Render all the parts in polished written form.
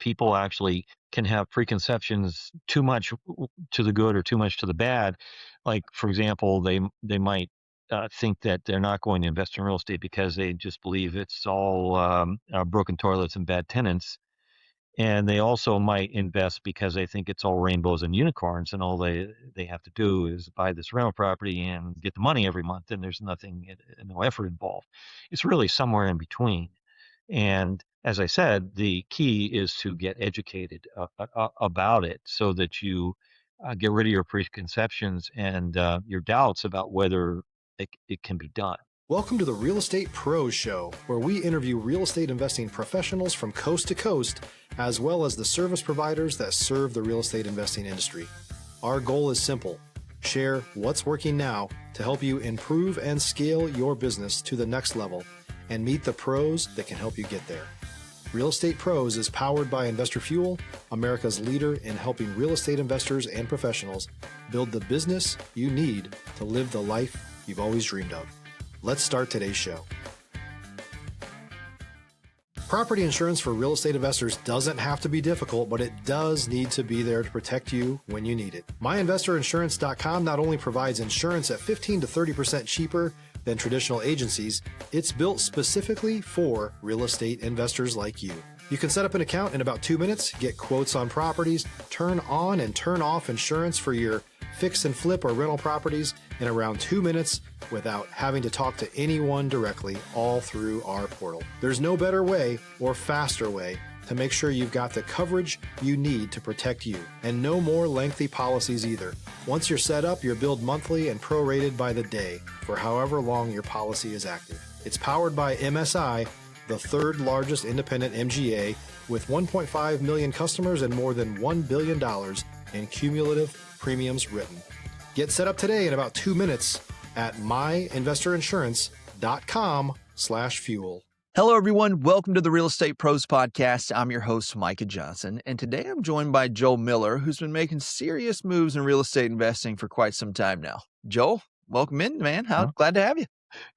people actually can have preconceptions too much to the good or too much to the bad. Like, for example, they might think that they're not going to invest in real estate because they just believe it's all broken toilets and bad tenants. And they also might invest because they think it's all rainbows and unicorns, and all they have to do is buy this rental property and get the money every month, and there's no effort involved. It's really somewhere in between. And as I said, the key is to get educated about it so that you get rid of your preconceptions and your doubts about whether it can be done. Welcome to the Real Estate Pros Show, where we interview real estate investing professionals from coast to coast, as well as the service providers that serve the real estate investing industry. Our goal is simple: share what's working now to help you improve and scale your business to the next level and meet the pros that can help you get there. Real Estate Pros is powered by Investor Fuel, America's leader in helping real estate investors and professionals build the business you need to live the life you've always dreamed of. Let's start today's show. Property insurance for real estate investors doesn't have to be difficult, but it does need to be there to protect you when you need it. MyInvestorInsurance.com not only provides insurance at 15 to 30% cheaper than traditional agencies, it's built specifically for real estate investors like you. You can set up an account in about 2 minutes, get quotes on properties, turn on and turn off insurance for your fix and flip or rental properties in around 2 minutes without having to talk to anyone directly, all through our portal. There's no better way or faster way to make sure you've got the coverage you need to protect you, and no more lengthy policies either. Once you're set up, you're billed monthly and prorated by the day for however long your policy is active. It's powered by MSI, the third largest independent MGA, with 1.5 million customers and more than $1 billion in cumulative premiums written. Get set up today in about 2 minutes at myinvestorinsurance.com/fuel. Hello, everyone. Welcome to the Real Estate Pros Podcast. I'm your host, Micah Johnson, and today I'm joined by Joel Miller, who's been making serious moves in real estate investing for quite some time now. Joel, welcome in, man. Glad to have you.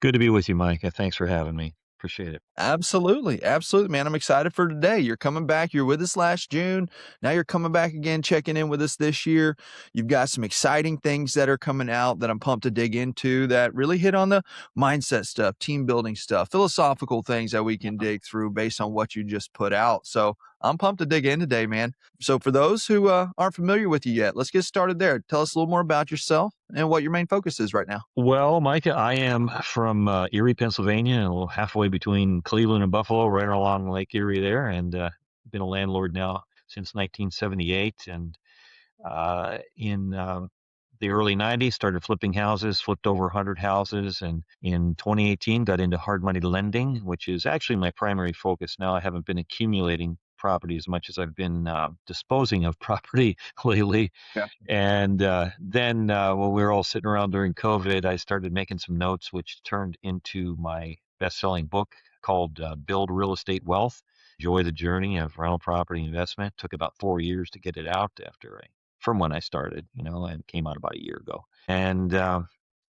Good to be with you, Mike. Thanks for having me. Appreciate it. Absolutely. Absolutely, man. I'm excited for today. You're coming back. You're with us last June. Now you're coming back again, checking in with us this year. You've got some exciting things that are coming out that I'm pumped to dig into that really hit on the mindset stuff, team building stuff, philosophical things that we can dig through based on what you just put out. So I'm pumped to dig in today, man. So for those who aren't familiar with you yet, let's get started there. Tell us a little more about yourself and what your main focus is right now. Well, Micah, I am from Erie, Pennsylvania, a little halfway between Cleveland and Buffalo, right along Lake Erie there, and been a landlord now since 1978. And in the early 90s, started flipping houses, flipped over 100 houses, and in 2018 got into hard money lending, which is actually my primary focus now. I haven't been accumulating property as much as I've been disposing of property lately. Yeah. And then when we were all sitting around during COVID, I started making some notes, which turned into my best-selling book called Build Real Estate Wealth, Enjoy the Journey of Rental Property Investment. Took about 4 years to get it out from when I started, and came out about a year ago. And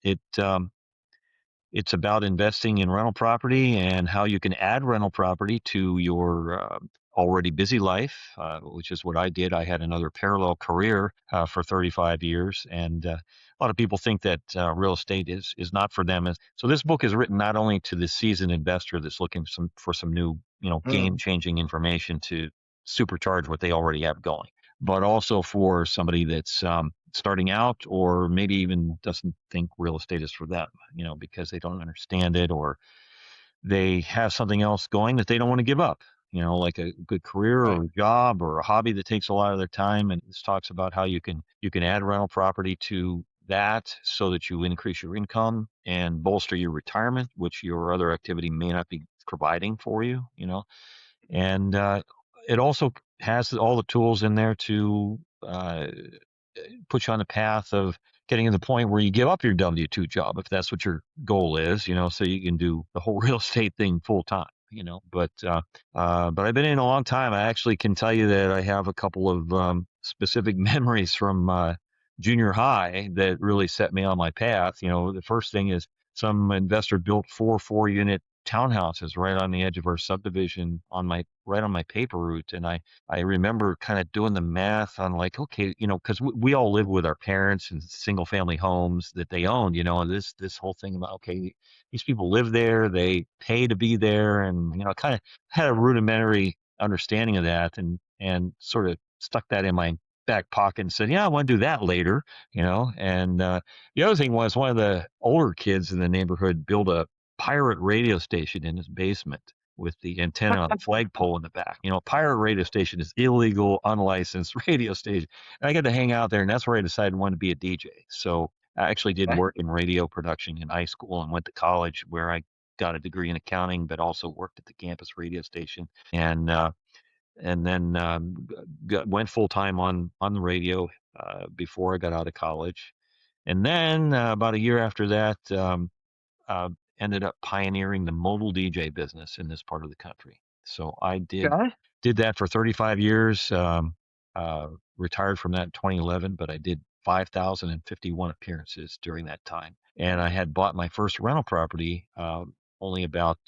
it's about investing in rental property and how you can add rental property to your already busy life, which is what I did. I had another parallel career for 35 years. And a lot of people think that real estate is not for them. So this book is written not only to the seasoned investor that's looking for some new, game-changing information to supercharge what they already have going, but also for somebody that's starting out or maybe even doesn't think real estate is for them, because they don't understand it, or they have something else going that they don't want to give up, like a good career or a job or a hobby that takes a lot of their time. And this talks about how you can add rental property to that so that you increase your income and bolster your retirement, which your other activity may not be providing for you, and it also has all the tools in there to put you on the path of getting to the point where you give up your W-2 job, if that's what your goal is, so you can do the whole real estate thing full time, but I've been in a long time. I actually can tell you that I have a couple of specific memories from junior high that really set me on my path. The first thing is some investor built 4 4-unit townhouses right on the edge of our subdivision right on my paper route. And I remember kind of doing the math on like, okay, because we all live with our parents in single family homes that they owned, and this whole thing about, okay, these people live there, they pay to be there, and kind of had a rudimentary understanding of that, and sort of stuck that in my back pocket and said, yeah, I want to do that later, and the other thing was one of the older kids in the neighborhood built a pirate radio station in his basement with the antenna on the flagpole in the back. Pirate radio station is illegal, unlicensed radio station. And I got to hang out there, and that's where I decided I wanted to be a DJ. So I actually did work in radio production in high school and went to college where I got a degree in accounting, but also worked at the campus radio station. And then went full time on the radio before I got out of college. And then about a year after that, uh, ended up pioneering the mobile DJ business in this part of the country. So I did that for 35 years. Retired from that in 2011, but I did 5,051 appearances during that time. And I had bought my first rental property only about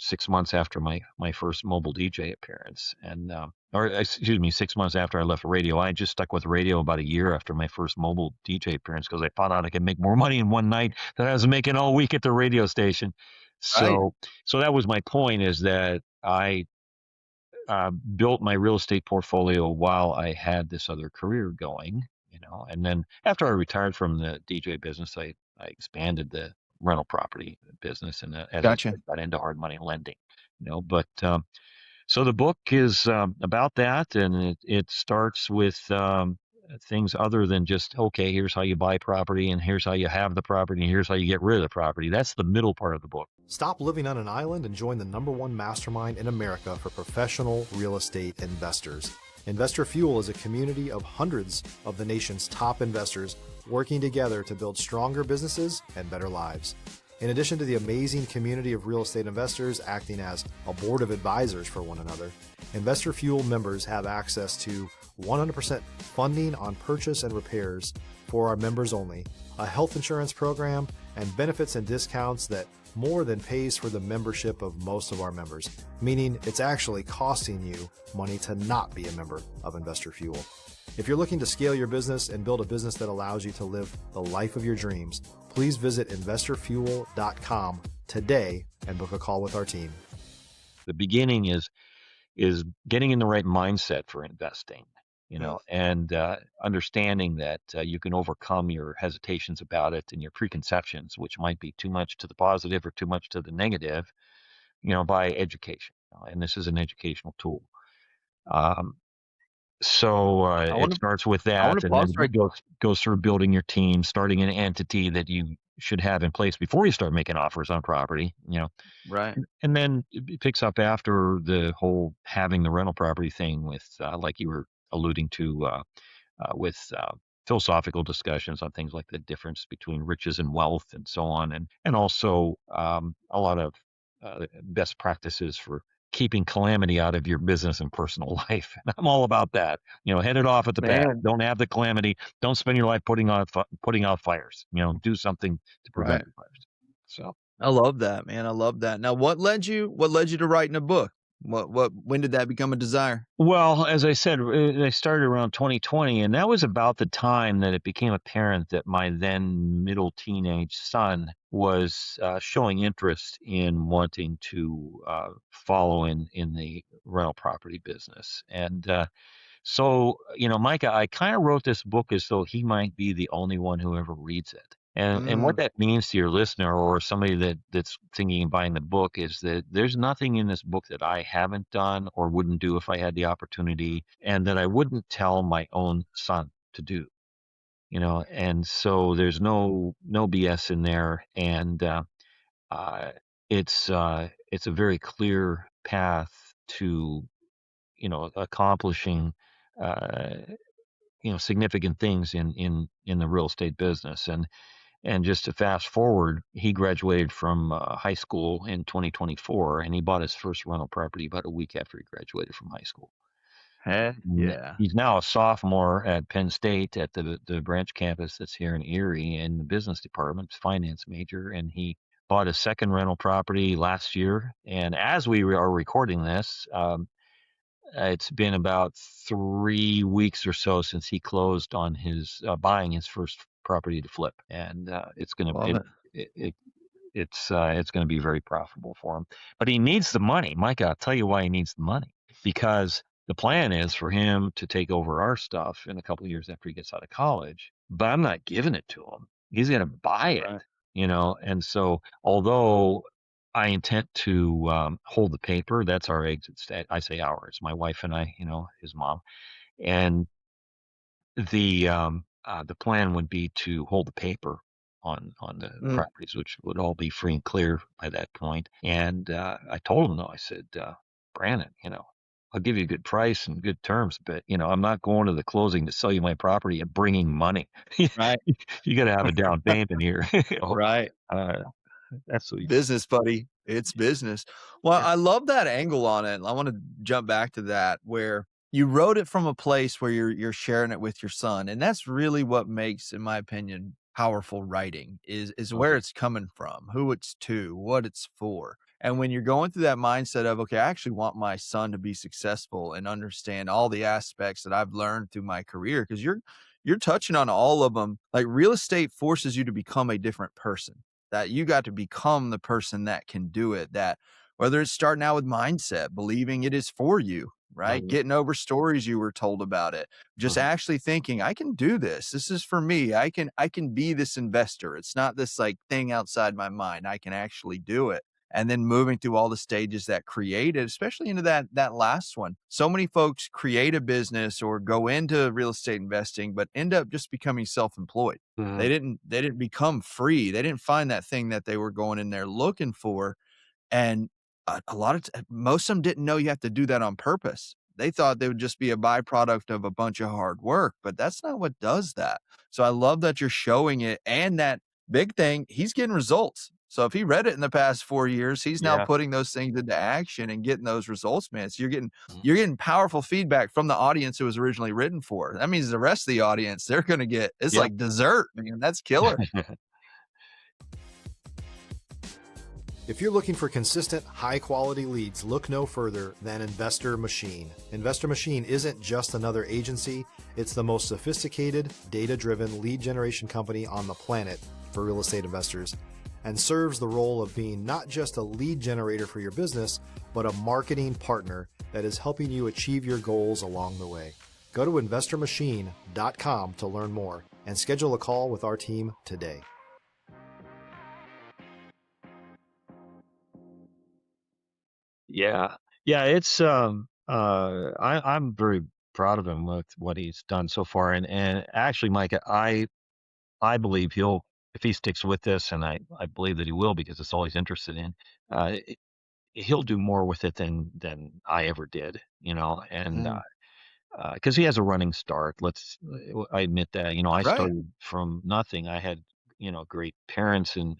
6 months after my first mobile DJ appearance, and or excuse me, 6 months after I left radio. I just stuck with radio about a year after my first mobile DJ appearance because I found out I could make more money in one night than I was making all week at the radio station. Right. So that was my point, is that I built my real estate portfolio while I had this other career going, and then after I retired from the DJ business, I expanded the rental property business, and as I Gotcha. said, got into hard money lending, but so the book is about that, and it starts with things other than just, okay, here's how you buy property, and here's how you have the property, and here's how you get rid of the property. That's the middle part of the book. Stop living on an island and join the #1 mastermind in America for professional real estate investors. Investor Fuel is a community of hundreds of the nation's top investors working together to build stronger businesses and better lives. In addition to the amazing community of real estate investors acting as a board of advisors for one another, Investor Fuel members have access to 100% funding on purchase and repairs for our members only, a health insurance program, and benefits and discounts that more than pays for the membership of most of our members, meaning it's actually costing you money to not be a member of Investor Fuel. If you're looking to scale your business and build a business that allows you to live the life of your dreams, please visit investorfuel.com today and book a call with our team. The beginning is getting in the right mindset for investing, and understanding that you can overcome your hesitations about it and your preconceptions, which might be too much to the positive or too much to the negative, by education. And this is an educational tool. So it starts with I want that, to and pause then right. goes through building your team, starting an entity that you should have in place before you start making offers on property, Right. and then it picks up after the whole having the rental property thing with, like you were alluding to, with philosophical discussions on things like the difference between riches and wealth and so on, and also a lot of best practices for keeping calamity out of your business and personal life. And I'm all about that. Head it off at the bat. Man. Don't have the calamity. Don't spend your life putting out fires. Do something to prevent Right. fires. So. I love that, man. I love that. Now, what led you to writing a book? When did that become a desire? Well, as I said, I started around 2020, and that was about the time that it became apparent that my then middle teenage son was showing interest in wanting to follow in the rental property business. And so, Micah, I kind of wrote this book as though he might be the only one who ever reads it. And what Mm, that means to your listener or somebody that's thinking of buying the book is that there's nothing in this book that I haven't done or wouldn't do if I had the opportunity, and that I wouldn't tell my own son to do. And so there's no BS in there, and uh, it's a very clear path to accomplishing uh, significant things in the real estate business. And just to fast forward, he graduated from high school in 2024, and he bought his first rental property about a week after he graduated from high school. heck And yeah. he's now a sophomore at Penn State at the branch campus that's here in Erie in the business department, finance major, and he bought a second rental property last year, and as we are recording this, it's been about 3 weeks or so since he closed on his buying his first property to flip, and Love it. it's going to be very profitable for him. But he needs the money, Mike. I'll tell you why he needs the money, because the plan is for him to take over our stuff in a couple of years after he gets out of college. But I'm not giving it to him. He's going to buy it, Right. And so, although I intend to hold the paper, that's our exit stat. I say ours, my wife and I, his mom, and the plan would be to hold the paper on the Mm, properties, which would all be free and clear by that point. And I told him, though, I said, Brandon, I'll give you a good price and good terms, but I'm not going to the closing to sell you my property and bringing money. right. You got to have a down payment here. Right. Uh, that's what he told. Business, buddy. It's business. Well, Yeah. I love that angle on it. I want to jump back to that where you wrote it from a place where you're sharing it with your son. And that's really what makes, in my opinion, powerful writing is where Okay. it's coming from, who it's to, what it's for. And when you're going through that mindset of, okay, I actually want my son to be successful and understand all the aspects that I've learned through my career, because you're touching on all of them. Like real estate forces you to become a different person, that you got to become the person that can do it, that whether it's starting out with mindset, believing it is for you, right? Mhm. Getting over stories you were told about it, just Mhm. actually thinking, I can do this. This is for me. I can be this investor. It's not this like thing outside my mind. I can actually do it. And then moving through all the stages that created, especially into that last one. So many folks create a business or go into real estate investing, but end up just becoming self-employed. They Mhm. didn't they didn't become free. They didn't find that thing that they were going in there looking for. And a lot of most of them didn't know you have to do that on purpose. They thought they would just be a byproduct of a bunch of hard work, but that's not what does that. So I love that you're showing it, and that big thing, he's getting results. So if he read it in the past 4 years, he's now Yeah. putting those things into action and getting those results, man. So Mhm. you're getting powerful feedback from the audience it was originally written for. That means the rest of the audience, they're gonna get it's Yeah. like dessert, man. That's killer. If you're looking for consistent, high quality leads, look no further than Investor Machine. Investor Machine isn't just another agency, it's the most sophisticated, data driven lead generation company on the planet for real estate investors, and serves the role of being not just a lead generator for your business, but a marketing partner that is helping you achieve your goals along the way. Go to investormachine.com to learn more and schedule a call with our team today. Yeah. Yeah, I'm very proud of him with what he's done so far. And actually, Mike, I believe if he sticks with this, and I believe that he will, because it's all he's interested in, uh he'll do more with it than I ever did, and Mm, because he has a running start. I admit that, I right. started from nothing. I had, great parents and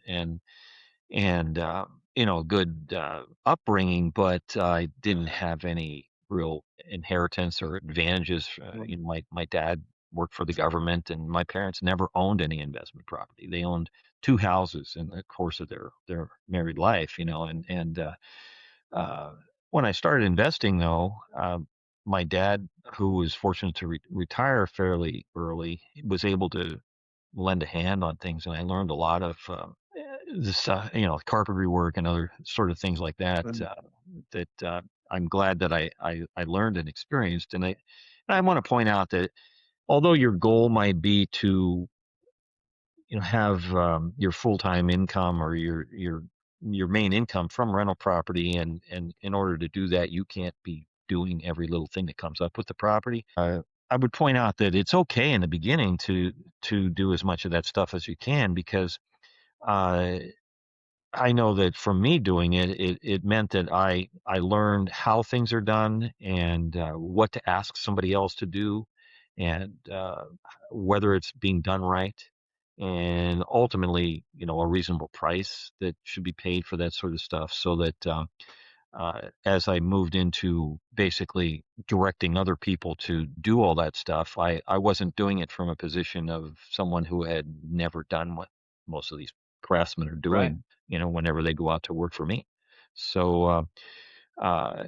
good upbringing, but I didn't have any real inheritance or advantages. My dad worked for the government, and my parents never owned any investment property. They owned two houses in the course of their married life, and uh, when I started investing, though, my dad, who was fortunate to retire fairly early, was able to lend a hand on things, and I learned a lot of this, carpentry work and other sort of things like that. Mm, That I'm glad that I learned and experienced. And I want to point out that although your goal might be to have your full-time income or your main income from rental property, and in order to do that, you can't be doing every little thing that comes up with the property. I would point out that it's okay in the beginning to do as much of that stuff as you can, because uh, I know that from me doing it meant that I learned how things are done, and what to ask somebody else to do, and whether it's being done right, and ultimately, a reasonable price that should be paid for that sort of stuff. So that as I moved into basically directing other people to do all that stuff, I wasn't doing it from a position of someone who had never done what most of these craftsmen are Right. doing, whenever they go out to work for me. So uh,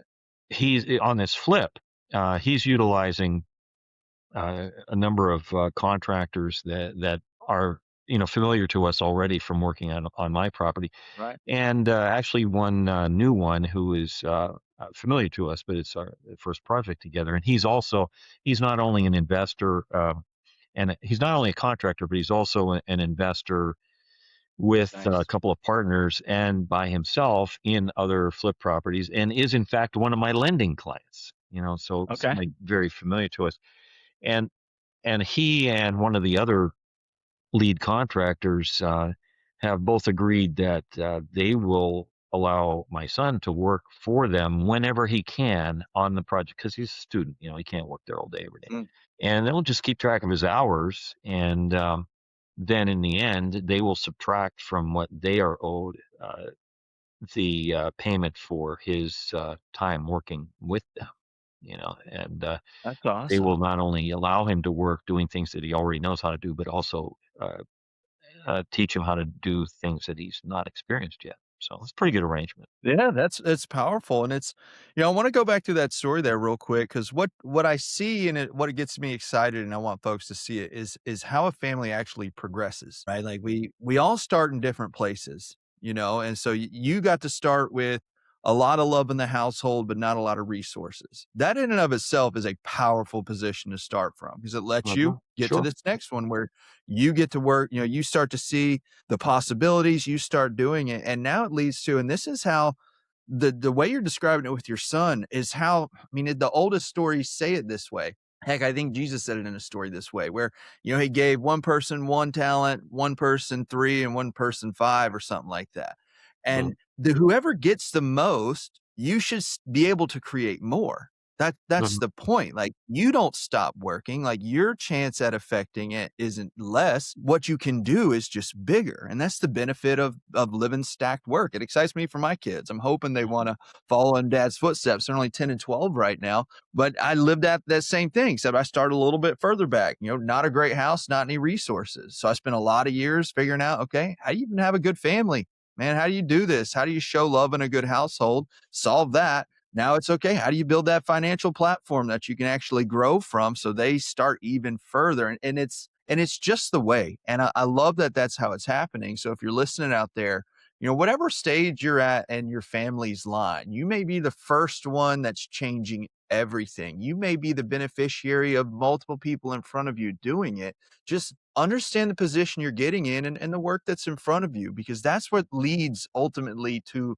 he's on this flip. He's utilizing a number of contractors that are familiar to us already from working on my property, Right. and actually one new one who is familiar to us, but it's our first project together. And he's not only an investor, and he's not only a contractor, but he's also an investor with a Nice. couple of partners and by himself in other flip properties, and is in fact one of my lending clients. So Okay. somebody very familiar to us. And and he and one of the other lead contractors have both agreed that they will allow my son to work for them whenever he can on the project, because he's a student. He can't work there all day every day, Mm, and they'll just keep track of his hours. And then in the end, they will subtract from what they are owed the payment for his time working with them. And that's they will awesome. not only allow him to work doing things that he already knows how to do, but also teach him how to do things that he's not experienced yet. So it's a pretty good arrangement. Yeah, that's powerful, and I want to go back to that story there real quick because what I see in it, what gets me excited, and I want folks to see it is how a family actually progresses, right? Like we all start in different places, and so you got to start with a lot of love in the household, but not a lot of resources. That in and of itself is a powerful position to start from because it lets you get to Sure. this next one where you get to work, you start to see the possibilities, you start doing it. And now it leads to, and this is how the way you're describing it with your son is how, I mean, the oldest stories say it this way. Heck, I think Jesus said it in a story this way, where, he gave one person one talent, one person three, and one person five, or something like that. Mhm. And whoever gets the most, you should be able to create more. That's Mhm. the point. Like you don't stop working. Like your chance at affecting it isn't less. What you can do is just bigger. And that's the benefit of living stacked work. It excites me for my kids. I'm hoping they want to follow in dad's footsteps. They're only 10 and 12 right now. But I lived at that same thing, except I started a little bit further back, not a great house, not any resources. So I spent a lot of years figuring out, okay, how do you even have a good family? Man, how do you do this? How do you show love in a good household? Solve that. Now it's okay. How do you build that financial platform that you can actually grow from so they start even further? And it's just the way. And I love that that's how it's happening. So if you're listening out there, whatever stage you're at in your family's line, you may be the first one that's changing everything. You may be the beneficiary of multiple people in front of you doing it. Just understand the position you're getting in and the work that's in front of you, because that's what leads ultimately to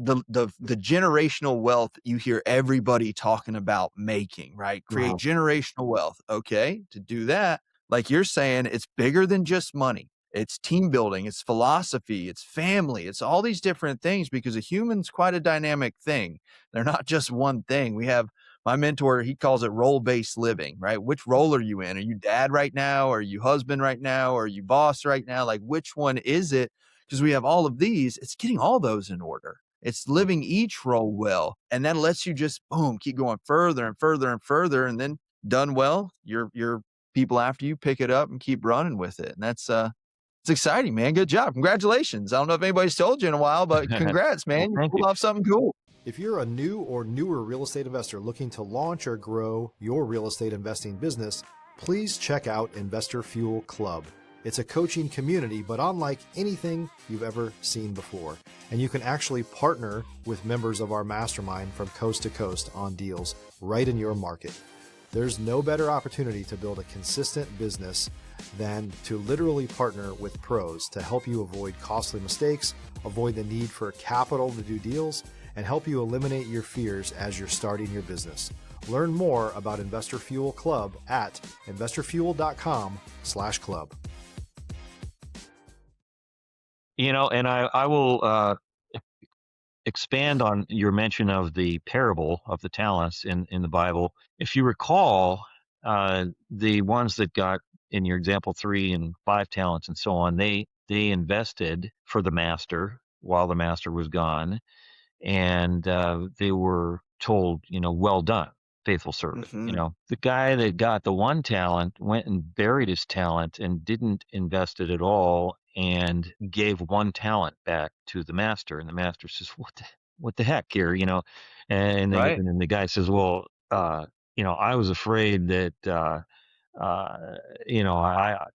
the generational wealth you hear everybody talking about making, right? Create Mhm. generational wealth. Okay, to do that, like you're saying, it's bigger than just money. It's team building, it's philosophy, it's family, it's all these different things because a human's quite a dynamic thing. They're not just one thing. We have my mentor, he calls it role-based living, right? Which role are you in? Are you dad right now? Are you husband right now? Are you boss right now? Like which one is it? Because we have all of these, it's getting all those in order. It's living each role well, and that lets you just boom, keep going further and further and further, and then done well, your people after you pick it up and keep running with it. And that's it's exciting, man. Good job. Congratulations. I don't know if anybody's told you in a while, but congrats, Well, man. You thank pulled you. off something cool. If you're a new or newer real estate investor looking to launch or grow your real estate investing business, please check out Investor Fuel Club. It's a coaching community, but unlike anything you've ever seen before. And you can actually partner with members of our mastermind from coast to coast on deals right in your market. There's no better opportunity to build a consistent business than to literally partner with pros to help you avoid costly mistakes, avoid the need for capital to do deals, and help you eliminate your fears as you're starting your business. Learn more about Investor Fuel Club at investorfuel.com/club. And I will expand on your mention of the parable of the talents in the Bible. If you recall, the ones that got in your example 3 and 5 talents and so on, they invested for the master while the master was gone, and they were told, well done, faithful servant. Hmm. The guy that got the 1 talent went and buried his talent and didn't invest it at all, and gave one talent back to the master, and the master says, what the heck here, Right. and the guy says, well, I was afraid that I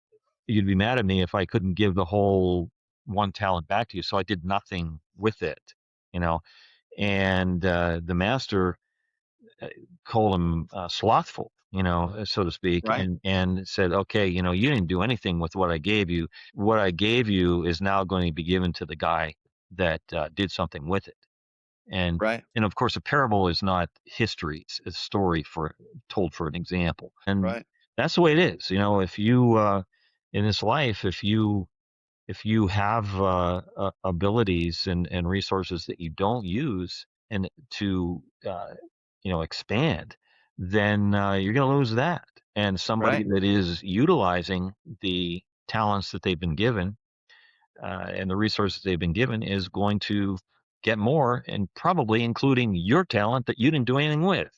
you'd be mad at me if I couldn't give the whole one talent back to you, so I did nothing with it, you know. And the master uh, called him slothful, so to speak, Right. and said, okay, you didn't do anything with what I gave you. What I gave you is now going to be given to the guy that did something with it. And Right. and of course, a parable is not history; it's a story told for an example. And Right. that's the way it is. If you in this life, if you have abilities and resources that you don't use and to expand, then you're going to lose that. And somebody Right. that is utilizing the talents that they've been given and the resources they've been given is going to get more, and probably including your talent that you didn't do anything with.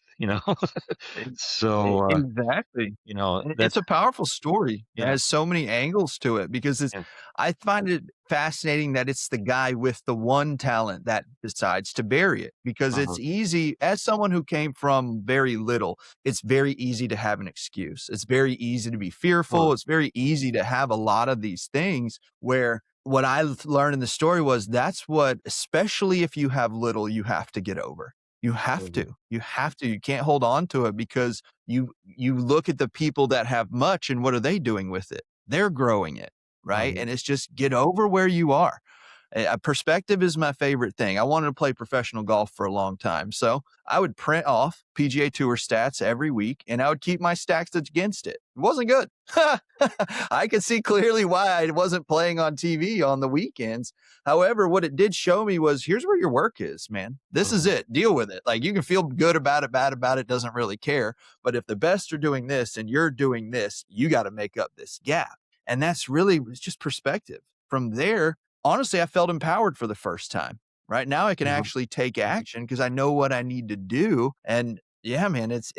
So Exactly. It's that's a powerful story. It yeah. has so many angles to it because And, I find it fascinating that it's the guy with the one talent that decides to bury it because uh-huh, it's easy as someone who came from very little, it's very easy to have an excuse. It's very easy to be fearful. sure. It's very easy to have a lot of these things where what learned in the story was that's what, especially if you have little, you have to get over. You have Mhm, to. You have to. You can't hold on to it because you look at the people that have much and what are they doing with it? They're growing it, right? uh-huh, And it's just get over where you are. Perspective is my favorite thing. I wanted to play professional golf for a long time. So I would print off PGA Tour stats every week and I would keep my stacks against it. It wasn't good. I could see clearly why I wasn't playing on TV on the weekends. However, what it did show me was here's where your work is, man. This is uh-huh, it. Deal with it. Like you can feel good about it, bad about it, doesn't really care. But if the best are doing this and you're doing this, you got to make up this gap. And that's really it's just perspective. From there, honestly, I felt empowered for the first time. Right now, I can uh-huh. actually take action because I know what I need to do. And yeah, man, it's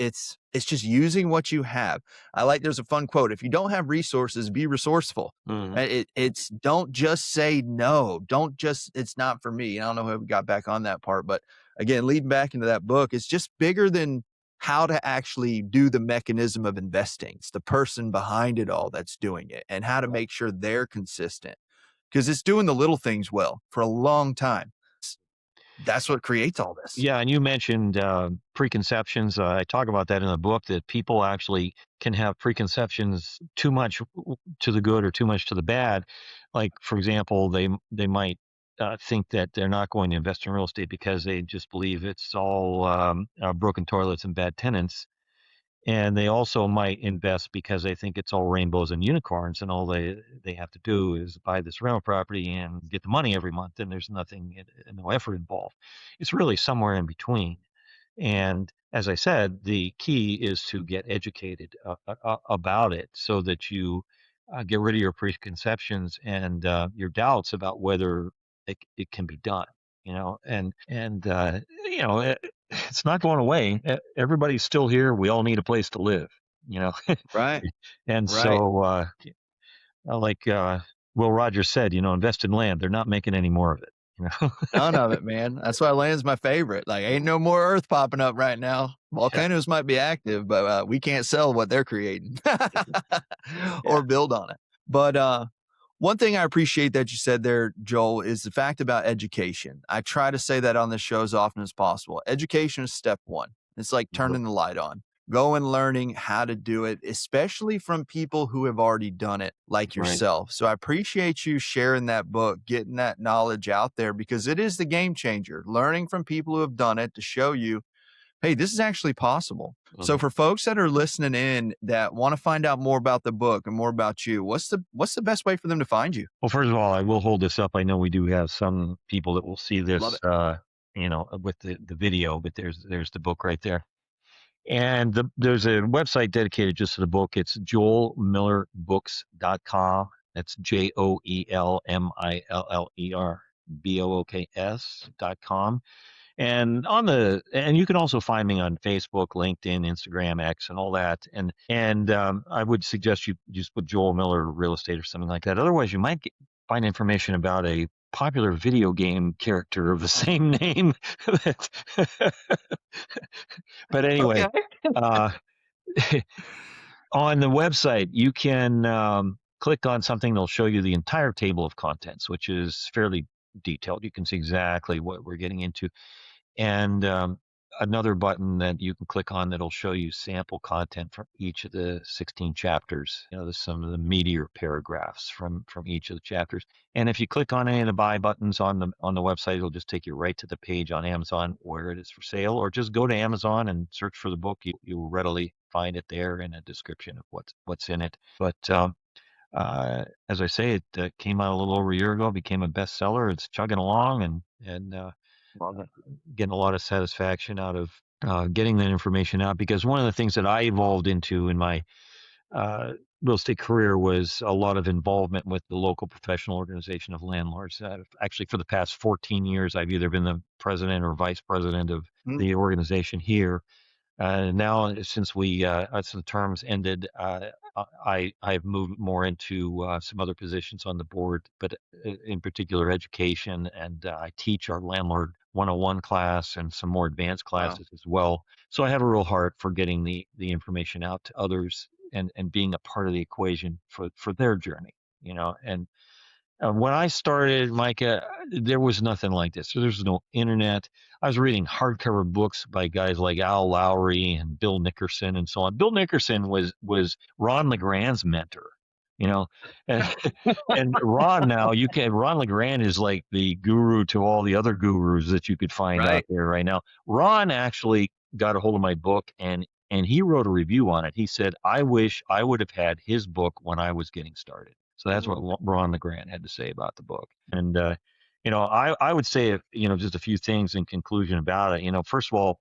just using what you have. I like there's a fun quote. If you don't have resources, be resourceful. Mhm. It's don't just say no. Don't just it's not for me. I don't know how we got back on that part, but again, leading back into that book, it's just bigger than how to actually do the mechanism of investing. It's the person behind it all that's doing it and how to make sure they're consistent because it's doing the little things well for a long time. That's what creates all this. Yeah, and you mentioned preconceptions. I talk about that in the book that people actually can have preconceptions too much to the good or too much to the bad. Like, for example, they might think that they're not going to invest in real estate because they just believe it's all broken toilets and bad tenants. And they also might invest because they think it's all rainbows and unicorns, and all they have to do is buy this rental property and get the money every month, and there's nothing, no effort involved. It's really somewhere in between. And as I said, the key is to get educated about it so that you get rid of your preconceptions and your doubts about whether it can be done. It's not going away. Everybody's still here. We all need a place to live. You know, Right. and Right. so like Will Rogers said, invest in land. They're not making any more of it. You know. None of it, man. That's why land's my favorite. Like, ain't no more Earth popping up right now. Yeah, Volcanoes might be active, but we can't sell what they're creating yeah, or build on it. But one thing I appreciate that you said there, Joel, is the fact about education. I try to say that on this show as often as possible. Education is step one. It's like mhm, turning the light on. Go and learning how to do it, especially from people who have already done it, like right. yourself. So I appreciate you sharing that book, getting that knowledge out there because it is the game changer. Learning from people who have done it to show you, hey, this is actually possible. So Mhm. for folks that are listening in that want to find out more about the book and more about you, what's the best way for them to find you? Well, first of all, I will hold this up. I know we do have some people that will see Love this, it. with the video, but there's the book right there. And there's a website dedicated just to the book. It's joelmillerbooks.com. That's JoelMillerbooks.com. And you can also find me on Facebook, LinkedIn, Instagram, X, and all that. And I would suggest you just put Joel Miller Real Estate or something like that. Otherwise, you might get find information about a popular video game character of the same name. But anyway, Okay. uh, on the website, you can click on something that'll show you the entire table of contents, which is fairly detailed. You can see exactly what we're getting into. And another button that you can click on that'll show you sample content from each of the 16 chapters. There's some of the meatier paragraphs from each of the chapters. And if you click on any of the buy buttons on the website, it'll just take you right to the page on Amazon where it is for sale, or just go to Amazon and search for the book. You'll readily find it there in a description of what's in it. But as I say, it came out a little over a year ago, became a bestseller. It's chugging along, and Love it. getting a lot of satisfaction out of getting that information out, because one of the things that I evolved into in my real estate career was a lot of involvement with the local professional organization of landlords. Actually, for the past 14 years, I've either been the president or vice president of Mm. the organization here. Now, since the terms ended, I've moved more into some other positions on the board, but in particular education, and I teach our landlord 101 class and some more advanced Wow. classes as well. So I have a real heart for getting the information out to others, and being a part of the equation for their journey. And when I started, Micah, there was nothing like this. So there's no internet. I was reading hardcover books by guys like Al Lowry and Bill Nickerson and so on. Bill Nickerson was Ron LeGrand's mentor, and, and Ron LeGrand is like the guru to all the other gurus that you could find out Right. there right now. Ron actually got a hold of my book, and he wrote a review on it. He said, "I wish I would have had his book when I was getting started." So that's what Ron LeGrand had to say about the book. And, I would say, just a few things in conclusion about it. First of all,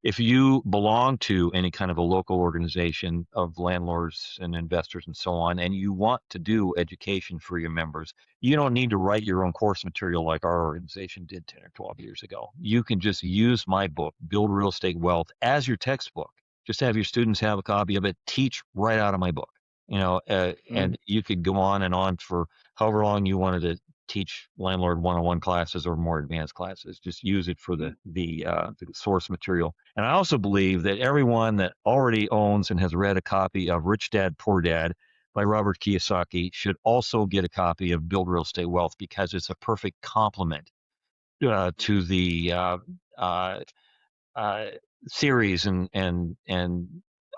if you belong to any kind of a local organization of landlords and investors and so on, and you want to do education for your members, you don't need to write your own course material like our organization did 10 or 12 years ago. You can just use my book, Build Real Estate Wealth, as your textbook. Just have your students have a copy of it, teach right out of my book. And you could go on and on for however long you wanted to teach landlord 101 classes or more advanced classes. Just use it for the source material. And I also believe that everyone that already owns and has read a copy of Rich Dad Poor Dad by Robert Kiyosaki should also get a copy of Build Real Estate Wealth, because it's a perfect complement to the series and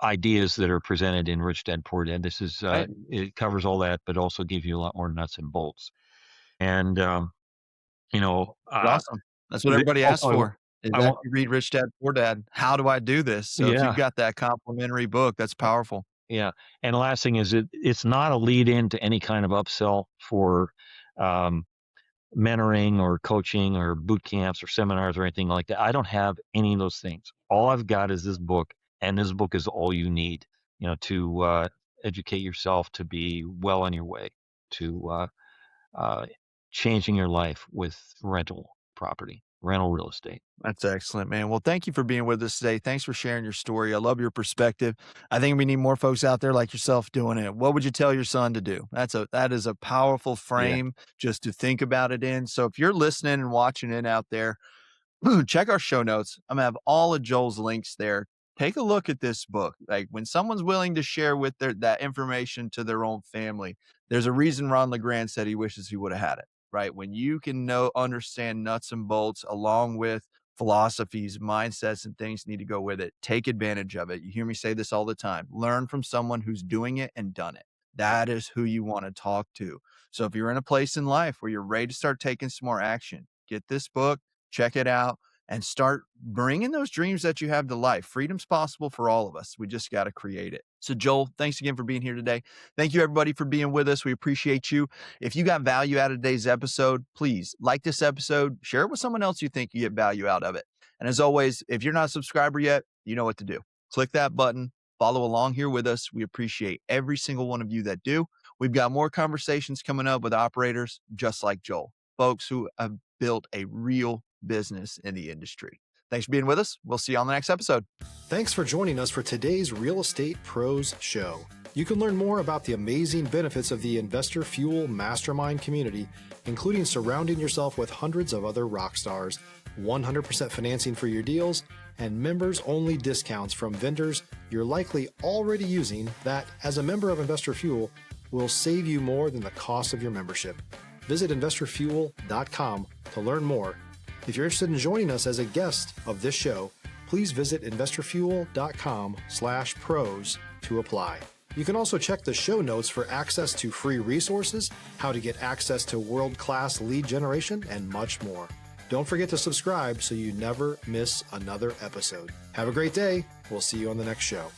ideas that are presented in Rich Dad Poor Dad. This is Right. it covers all that, but also gives you a lot more nuts and bolts. And Awesome. That's what everybody asks for, is I that want, you read Rich Dad Poor Dad. How do I do this? So if you've yeah, got that complimentary book, that's powerful. yeah. And the last thing is, it's not a lead in to any kind of upsell for um, mentoring or coaching or boot camps or seminars or anything like that. I don't have any of those things. All I've got is this book, and this book is all you need, to educate yourself to be well on your way to uh, changing your life with rental real estate. That's excellent, man. Well, thank you for being with us today. Thanks for sharing your story. I love your perspective. I think we need more folks out there like yourself doing it. What would you tell your son to do? That is a powerful Yeah. frame just to think about it in. So if you're listening and watching it out there, check our show notes. I'm gonna have all of Joel's links there. Take a look at this book. Like, when someone's willing to share with that information to their own family, there's a reason Ron LeGrand said he wishes he would have had it. Right? When you can understand nuts and bolts along with philosophies, mindsets, and things need to go with it, take advantage of it. You hear me say this all the time. Learn from someone who's doing it and done it. That is who you want to talk to. So if you're in a place in life where you're ready to start taking some more action, get this book, check it out, and start bringing those dreams that you have to life. Freedom's possible for all of us. We just got to create it. So Joel, thanks again for being here today. Thank you everybody for being with us. We appreciate you. If you got value out of today's episode, please like this episode, share it with someone else you think you get value out of it. And as always, if you're not a subscriber yet, you know what to do. Click that button, follow along here with us. We appreciate every single one of you that do. We've got more conversations coming up with operators just like Joel, folks who have built a real business in the industry. Thanks for being with us. We'll see you on the next episode. Thanks for joining us for today's Real Estate Pros Show. You can learn more about the amazing benefits of the Investor Fuel Mastermind community, including surrounding yourself with hundreds of other rock stars, 100% financing for your deals, and members-only discounts from vendors you're likely already using that, as a member of Investor Fuel, will save you more than the cost of your membership. Visit investorfuel.com to learn more. If you're interested in joining us as a guest of this show, please visit investorfuel.com/pros to apply. You can also check the show notes for access to free resources, how to get access to world-class lead generation, and much more. Don't forget to subscribe so you never miss another episode. Have a great day. We'll see you on the next show.